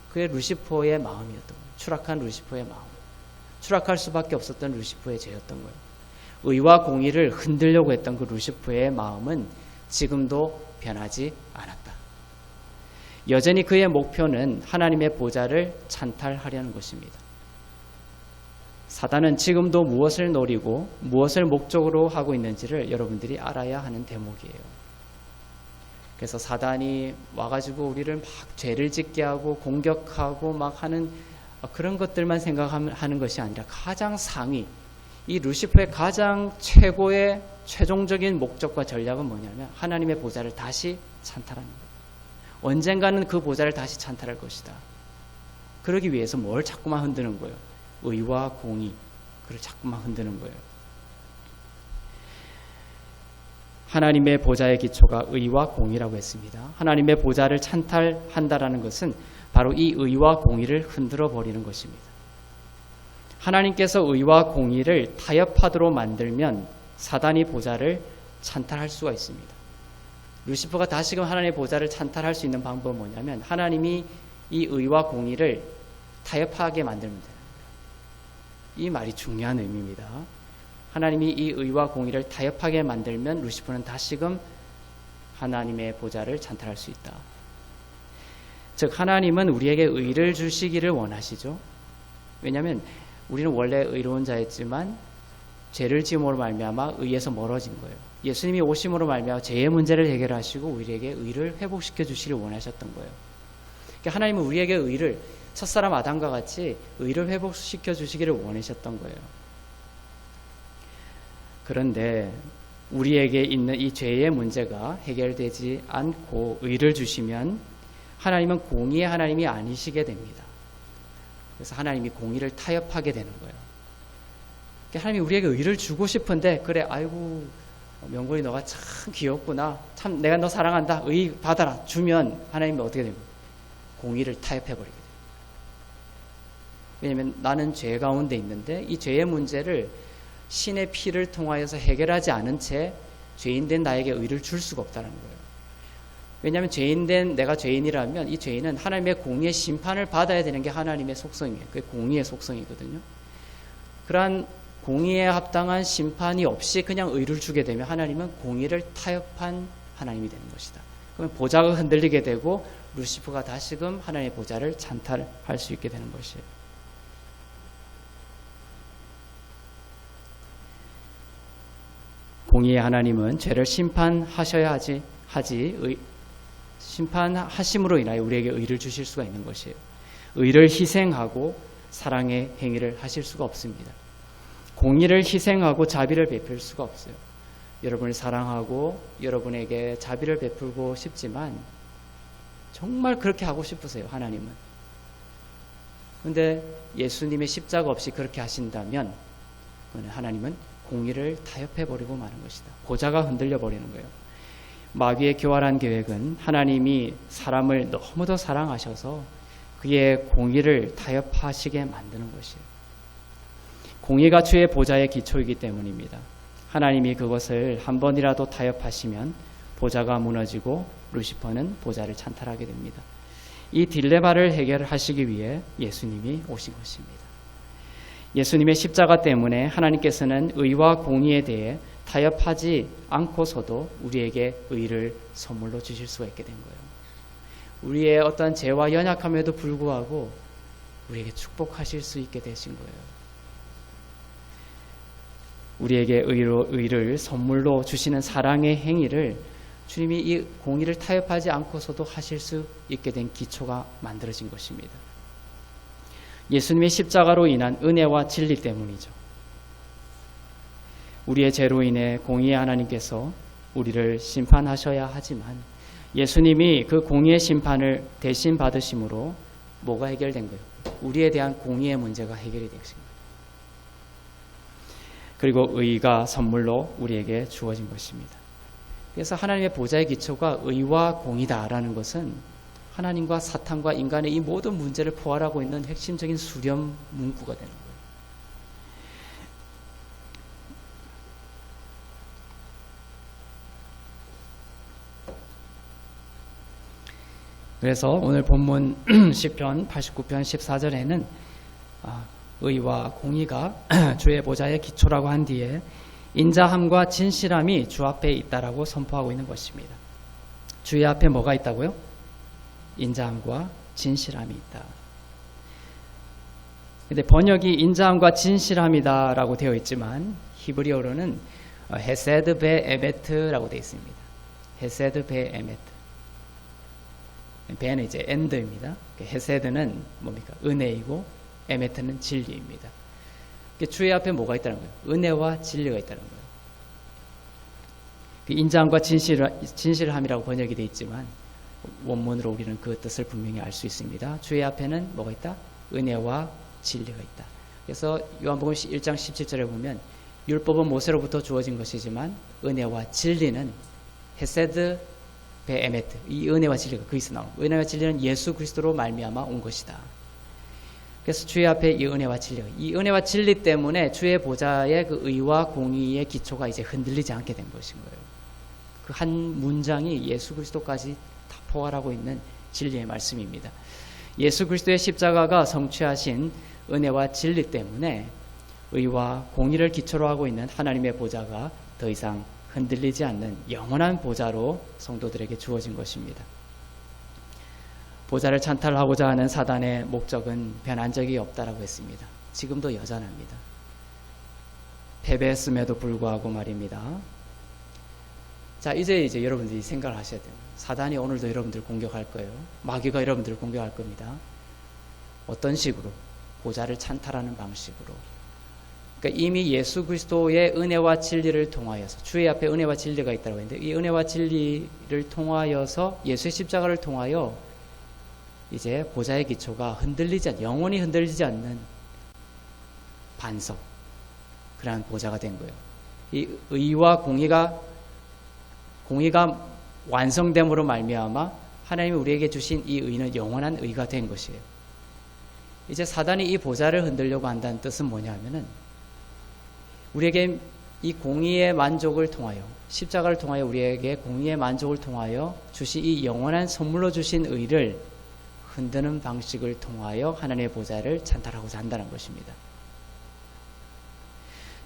그게 루시퍼의 마음이었던 거예요. 추락한 루시퍼의 마음. 추락할 수밖에 없었던 루시퍼의 죄였던 거예요. 의와 공의를 흔들려고 했던 그 루시퍼의 마음은 지금도 변하지 않았다. 여전히 그의 목표는 하나님의 보좌를 찬탈하려는 것입니다. 사단은 지금도 무엇을 노리고 무엇을 목적으로 하고 있는지를 여러분들이 알아야 하는 대목이에요. 그래서 사단이 와가지고 우리를 막 죄를 짓게 하고 공격하고 막 하는 그런 것들만 생각하는 것이 아니라 가장 상위, 이 루시퍼의 가장 최고의 최종적인 목적과 전략은 뭐냐면 하나님의 보좌를 다시 찬탈하는 거예요. 언젠가는 그 보좌를 다시 찬탈할 것이다. 그러기 위해서 뭘 자꾸만 흔드는 거예요. 의와 공의, 그걸 자꾸만 흔드는 거예요. 하나님의 보좌의 기초가 의와 공의라고 했습니다. 하나님의 보좌를 찬탈한다라는 것은 바로 이 의와 공의를 흔들어 버리는 것입니다. 하나님께서 의와 공의를 타협하도록 만들면 사단이 보좌를 찬탈할 수가 있습니다. 루시퍼가 다시금 하나님의 보좌를 찬탈할 수 있는 방법은 뭐냐면 하나님이 이 의와 공의를 타협하게 만들면 돼요. 이 말이 중요한 의미입니다. 하나님이 이 의와 공의를 타협하게 만들면 루시퍼는 다시금 하나님의 보좌를 찬탈할 수 있다. 즉 하나님은 우리에게 의를 주시기를 원하시죠. 왜냐하면 우리는 원래 의로운 자였지만 죄를 지음으로 말미암아 의에서 멀어진 거예요. 예수님이 오심으로 말미암아 죄의 문제를 해결하시고 우리에게 의를 회복시켜 주시기를 원하셨던 거예요. 그러니까 하나님은 우리에게 의를 첫사람 아담과 같이 의를 회복시켜 주시기를 원하셨던 거예요. 그런데 우리에게 있는 이 죄의 문제가 해결되지 않고 의를 주시면 하나님은 공의의 하나님이 아니시게 됩니다. 그래서 하나님이 공의를 타협하게 되는 거예요. 하나님이 우리에게 의를 주고 싶은데 그래 아이고 명곤이 너가 참 귀엽구나. 참 내가 너 사랑한다. 의 받아라. 주면 하나님이 어떻게 됩니까? 공의를 타협해버리게 돼요. 왜냐하면 나는 죄 가운데 있는데 이 죄의 문제를 신의 피를 통하여서 해결하지 않은 채 죄인된 나에게 의를 줄 수가 없다는 거예요. 왜냐하면 죄인된 내가 죄인이라면 이 죄인은 하나님의 공의의 심판을 받아야 되는 게 하나님의 속성이에요. 그게 공의의 속성이거든요. 그러한 공의에 합당한 심판이 없이 그냥 의를 주게 되면 하나님은 공의를 타협한 하나님이 되는 것이다. 그러면 보좌가 흔들리게 되고 루시퍼가 다시금 하나님의 보좌를 찬탈할 수 있게 되는 것이에요. 공의의 하나님은 죄를 심판하셔야 심판하심으로 인하여 우리에게 의를 주실 수가 있는 것이에요. 의를 희생하고 사랑의 행위를 하실 수가 없습니다. 공의를 희생하고 자비를 베풀 수가 없어요. 여러분을 사랑하고 여러분에게 자비를 베풀고 싶지만 정말 그렇게 하고 싶으세요, 하나님은. 그런데 예수님의 십자가 없이 그렇게 하신다면 하나님은 공의를 타협해버리고 마는 것이다. 보좌가 흔들려버리는 거예요. 마귀의 교활한 계획은 하나님이 사람을 너무도 사랑하셔서 그의 공의를 타협하시게 만드는 것이에요. 공의가 주의 보좌의 기초이기 때문입니다. 하나님이 그것을 한 번이라도 타협하시면 보좌가 무너지고 루시퍼는 보좌를 찬탈하게 됩니다. 이 딜레마를 해결하시기 위해 예수님이 오신 것입니다. 예수님의 십자가 때문에 하나님께서는 의와 공의에 대해 타협하지 않고서도 우리에게 의를 선물로 주실 수가 있게 된 거예요. 우리의 어떤 죄와 연약함에도 불구하고 우리에게 축복하실 수 있게 되신 거예요. 우리에게 의를 선물로 주시는 사랑의 행위를 주님이 이 공의를 타협하지 않고서도 하실 수 있게 된 기초가 만들어진 것입니다. 예수님의 십자가로 인한 은혜와 진리 때문이죠. 우리의 죄로 인해 공의의 하나님께서 우리를 심판하셔야 하지만 예수님이 그 공의의 심판을 대신 받으심으로 뭐가 해결된 거예요? 우리에 대한 공의의 문제가 해결이 되신 거예요. 그리고 의가 선물로 우리에게 주어진 것입니다. 그래서 하나님의 보좌의 기초가 의와 공의다라는 것은 하나님과 사탄과 인간의 이 모든 문제를 포괄하고 있는 핵심적인 수렴 문구가 되는 거예요. 그래서 오늘 본문 시편 89편 14절에는 의와 공의가 주의 보좌의 기초라고 한 뒤에 인자함과 진실함이 주 앞에 있다라고 선포하고 있는 것입니다. 주의 앞에 뭐가 있다고요? 인자함과 진실함이 있다. 근데 번역이 인자함과 진실함이다라고 되어 있지만 히브리어로는 헤세드 베 에메트라고 되어 있습니다. 헤세드 베 에메트. 베는 이제 엔드입니다. 헤세드는 뭡니까? 은혜이고 에메트는 진리입니다. 주의 앞에 뭐가 있다는 거예요? 은혜와 진리가 있다는 거예요. 인자함과 진실함이라고 번역이 되어 있지만 원문으로 우리는 그 뜻을 분명히 알 수 있습니다. 주의 앞에는 뭐가 있다? 은혜와 진리가 있다. 그래서 요한복음 1장 17절에 보면 율법은 모세로부터 주어진 것이지만 은혜와 진리는 헤세드 베에메트, 이 은혜와 진리가 거기서 나옵니다. 은혜와 진리는 예수 그리스도로 말미암아 온 것이다. 그래서 주의 앞에 이 은혜와 진리 때문에 주의 보좌의 그 의와 공의의 기초가 이제 흔들리지 않게 된 것인 거예요. 그 한 문장이 예수 그리스도까지 다 포괄하고 있는 진리의 말씀입니다. 예수 그리스도의 십자가가 성취하신 은혜와 진리 때문에 의와 공의를 기초로 하고 있는 하나님의 보좌가 더 이상 흔들리지 않는 영원한 보좌로 성도들에게 주어진 것입니다. 보좌를 찬탈하고자 하는 사단의 목적은 변한 적이 없다라고 했습니다. 지금도 여전합니다. 패배했음에도 불구하고 말입니다. 자, 이제 여러분들이 생각을 하셔야 돼요. 사단이 오늘도 여러분들 공격할 거예요. 마귀가 여러분들을 공격할 겁니다. 어떤 식으로? 보좌를 찬탈하는 방식으로. 그러니까 이미 예수 그리스도의 은혜와 진리를 통하여서 주의 앞에 은혜와 진리가 있다고 했는데 이 은혜와 진리를 통하여서 예수의 십자가를 통하여 이제 보좌의 기초가 영원히 흔들리지 않는 반석, 그러한 보좌가 된 거예요. 이 의와 공의가 완성됨으로 말미암아 하나님이 우리에게 주신 이 의는 영원한 의가 된 것이에요. 이제 사단이 이 보좌를 흔들려고 한다는 뜻은 뭐냐 하면은 우리에게 이 공의의 만족을 통하여 십자가를 통하여 우리에게 공의의 만족을 통하여 주신 이 영원한 선물로 주신 의를 흔드는 방식을 통하여 하나님의 보좌를 찬탈하고자 한다는 것입니다.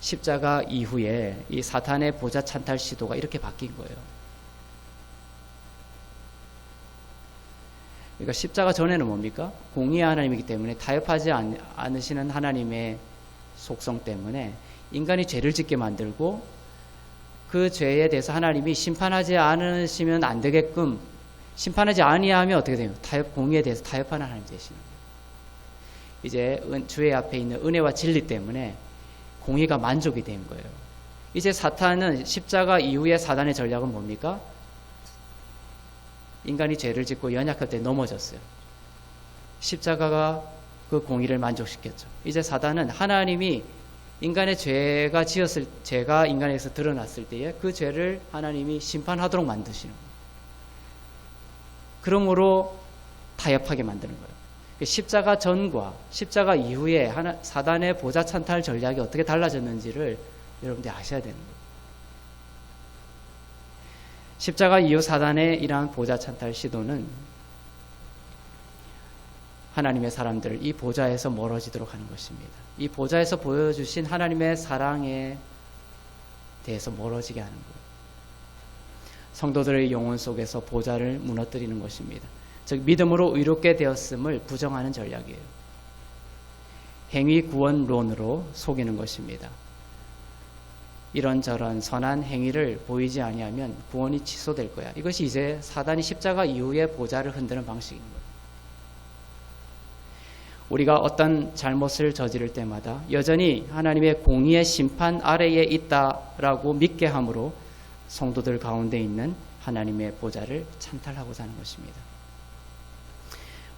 십자가 이후에 이 사탄의 보좌 찬탈 시도가 이렇게 바뀐 거예요. 그러니까 십자가 전에는 뭡니까? 공의의 하나님이기 때문에 타협하지 않으시는 하나님의 속성 때문에 인간이 죄를 짓게 만들고 그 죄에 대해서 하나님이 심판하지 않으시면 안 되게끔 심판하지 아니하면 어떻게 돼요? 공의에 대해서 타협하는 하나님 되시는 거예요. 이제 주의 앞에 있는 은혜와 진리 때문에 공의가 만족이 된 거예요. 이제 사탄은 십자가 이후에 사단의 전략은 뭡니까? 인간이 죄를 짓고 연약할 때 넘어졌어요. 십자가가 그 공의를 만족시켰죠. 이제 사단은 하나님이 인간의 죄가 인간에게서 드러났을 때에 그 죄를 하나님이 심판하도록 만드시는 거예요. 그러므로 타협하게 만드는 거예요. 십자가 전과 십자가 이후에 사단의 보좌 찬탈 전략이 어떻게 달라졌는지를 여러분들이 아셔야 되는 거예요. 십자가 이후 사단의 이러한 보좌 찬탈 시도는 하나님의 사람들을 이 보좌에서 멀어지도록 하는 것입니다. 이 보좌에서 보여주신 하나님의 사랑에 대해서 멀어지게 하는 거예요. 성도들의 영혼 속에서 보좌를 무너뜨리는 것입니다. 즉 믿음으로 의롭게 되었음을 부정하는 전략이에요. 행위 구원론으로 속이는 것입니다. 이런저런 선한 행위를 보이지 아니하면 구원이 취소될 거야. 이것이 이제 사단이 십자가 이후에 보좌를 흔드는 방식인 거예요. 우리가 어떤 잘못을 저지를 때마다 여전히 하나님의 공의의 심판 아래에 있다라고 믿게 함으로 성도들 가운데 있는 하나님의 보좌를 찬탈하고자 하는 것입니다.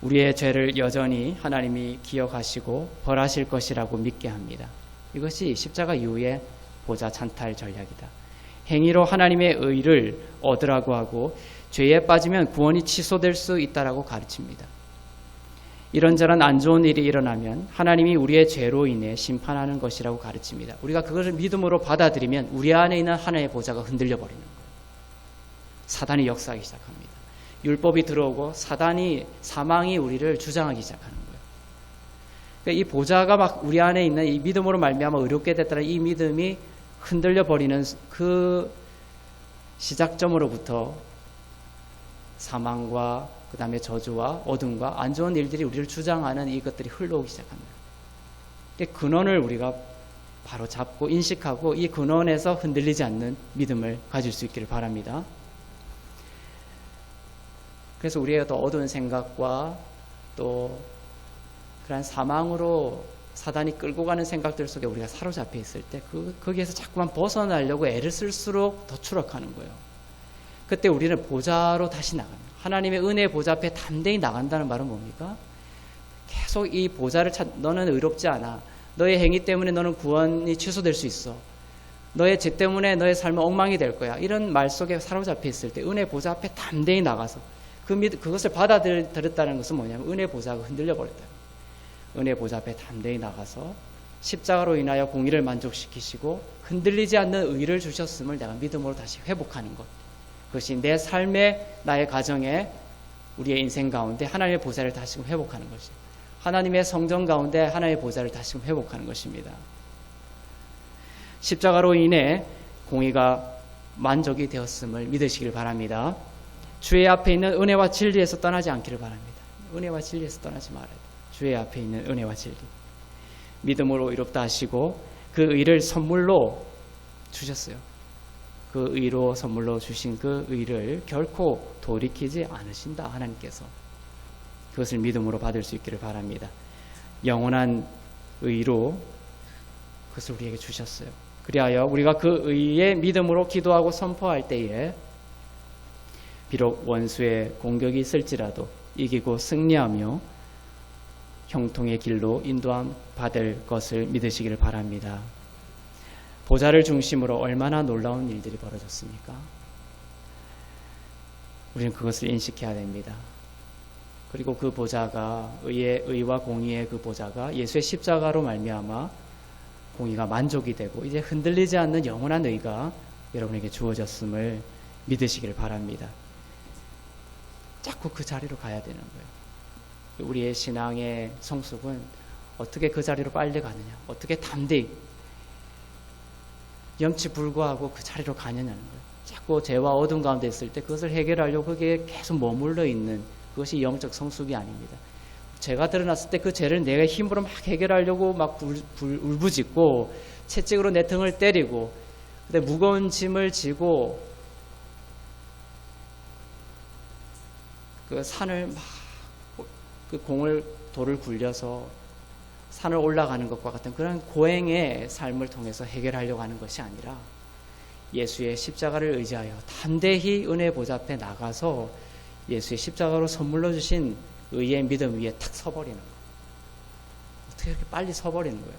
우리의 죄를 여전히 하나님이 기억하시고 벌하실 것이라고 믿게 합니다. 이것이 십자가 이후의 보좌 찬탈 전략이다. 행위로 하나님의 의를 얻으라고 하고 죄에 빠지면 구원이 취소될 수 있다라고 가르칩니다. 이런저런 안 좋은 일이 일어나면 하나님이 우리의 죄로 인해 심판하는 것이라고 가르칩니다. 우리가 그것을 믿음으로 받아들이면 우리 안에 있는 하나님의 보좌가 흔들려 버리는 거예요. 사단이 역사하기 시작합니다. 율법이 들어오고 사망이 우리를 주장하기 시작하는 거예요. 그러니까 이 보좌가 막 우리 안에 있는 이 믿음으로 말미암아 의롭게 됐다는 이 믿음이 흔들려 버리는 그 시작점으로부터 사망과 그 다음에 저주와 어둠과 안 좋은 일들이 우리를 주장하는 이것들이 흘러오기 시작합니다. 근원을 우리가 바로 잡고 인식하고 이 근원에서 흔들리지 않는 믿음을 가질 수 있기를 바랍니다. 그래서 우리의 더 어두운 생각과 또 그런 사망으로 사단이 끌고 가는 생각들 속에 우리가 사로잡혀 있을 때 거기에서 자꾸만 벗어나려고 애를 쓸수록 더 추락하는 거예요. 그때 우리는 보좌로 다시 나갑니다. 하나님의 은혜의 보좌 앞에 담대히 나간다는 말은 뭡니까? 계속 이 보좌를 너는 의롭지 않아. 너의 행위 때문에 너는 구원이 취소될 수 있어. 너의 죄 때문에 너의 삶은 엉망이 될 거야. 이런 말 속에 사로잡혀 있을 때 은혜의 보좌 앞에 담대히 나가서 그것을 받아들였다는 것은 뭐냐면 은혜의 보좌가 흔들려 버렸다. 은혜의 보좌 앞에 담대히 나가서 십자가로 인하여 공의를 만족시키시고 흔들리지 않는 의를 주셨음을 내가 믿음으로 다시 회복하는 것. 그것이 내 삶에, 나의 가정에, 우리의 인생 가운데 하나님의 보좌를 다시금 회복하는 것이, 하나님의 성전 가운데 하나님의 보좌를 다시금 회복하는 것입니다. 십자가로 인해 공의가 만족이 되었음을 믿으시길 바랍니다. 주의 앞에 있는 은혜와 진리에서 떠나지 않기를 바랍니다. 은혜와 진리에서 떠나지 말아야 돼요. 주의 앞에 있는 은혜와 진리. 믿음으로 의롭다 하시고 그 의를 선물로 주셨어요. 그 의로 선물로 주신 그 의를 결코 돌이키지 않으신다, 하나님께서. 그것을 믿음으로 받을 수 있기를 바랍니다. 영원한 의로 그것을 우리에게 주셨어요. 그리하여 우리가 그 의의 믿음으로 기도하고 선포할 때에 비록 원수의 공격이 있을지라도 이기고 승리하며 형통의 길로 인도함 받을 것을 믿으시기를 바랍니다. 보좌를 중심으로 얼마나 놀라운 일들이 벌어졌습니까? 우리는 그것을 인식해야 됩니다. 그리고 그 보좌가 의와 공의의 그 보좌가 예수의 십자가로 말미암아 공의가 만족이 되고 이제 흔들리지 않는 영원한 의가 여러분에게 주어졌음을 믿으시기를 바랍니다. 자꾸 그 자리로 가야 되는 거예요. 우리의 신앙의 성숙은 어떻게 그 자리로 빨리 가느냐, 어떻게 담대히 염치불구하고 그 자리로 가느냐는 거예요. 자꾸 죄와 어둠 가운데 있을 때 그것을 해결하려고 거기에 계속 머물러 있는 그것이 영적 성숙이 아닙니다. 죄가 드러났을 때 그 죄를 내가 힘으로 막 해결하려고 막 울부짖고 채찍으로 내 등을 때리고 무거운 짐을 지고 그 산을 막 그 돌을 굴려서 산을 올라가는 것과 같은 그런 고행의 삶을 통해서 해결하려고 하는 것이 아니라 예수의 십자가를 의지하여 담대히 은혜의 보좌 앞에 나가서 예수의 십자가로 선물로 주신 의의 믿음 위에 탁 서버리는 거예요. 어떻게 이렇게 빨리 서버리는 거예요?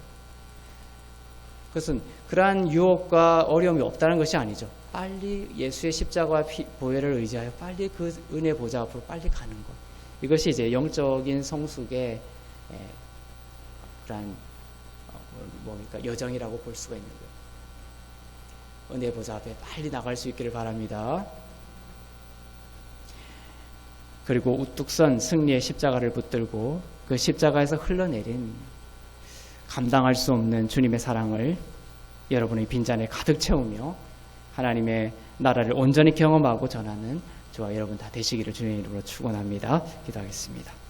그것은 그러한 유혹과 어려움이 없다는 것이 아니죠. 빨리 예수의 십자가와 보혈을 의지하여 빨리 그 은혜의 보좌 앞으로 빨리 가는 것. 이것이 이제 영적인 성숙의 그러한 뭡니까 여정이라고 볼 수가 있는 거예요. 은혜 보좌 앞에 빨리 나갈 수 있기를 바랍니다. 그리고 우뚝 선 승리의 십자가를 붙들고 그 십자가에서 흘러내린 감당할 수 없는 주님의 사랑을 여러분의 빈잔에 가득 채우며 하나님의 나라를 온전히 경험하고 전하는 저와 여러분 다 되시기를 주님의 이름으로 축원합니다. 기도하겠습니다.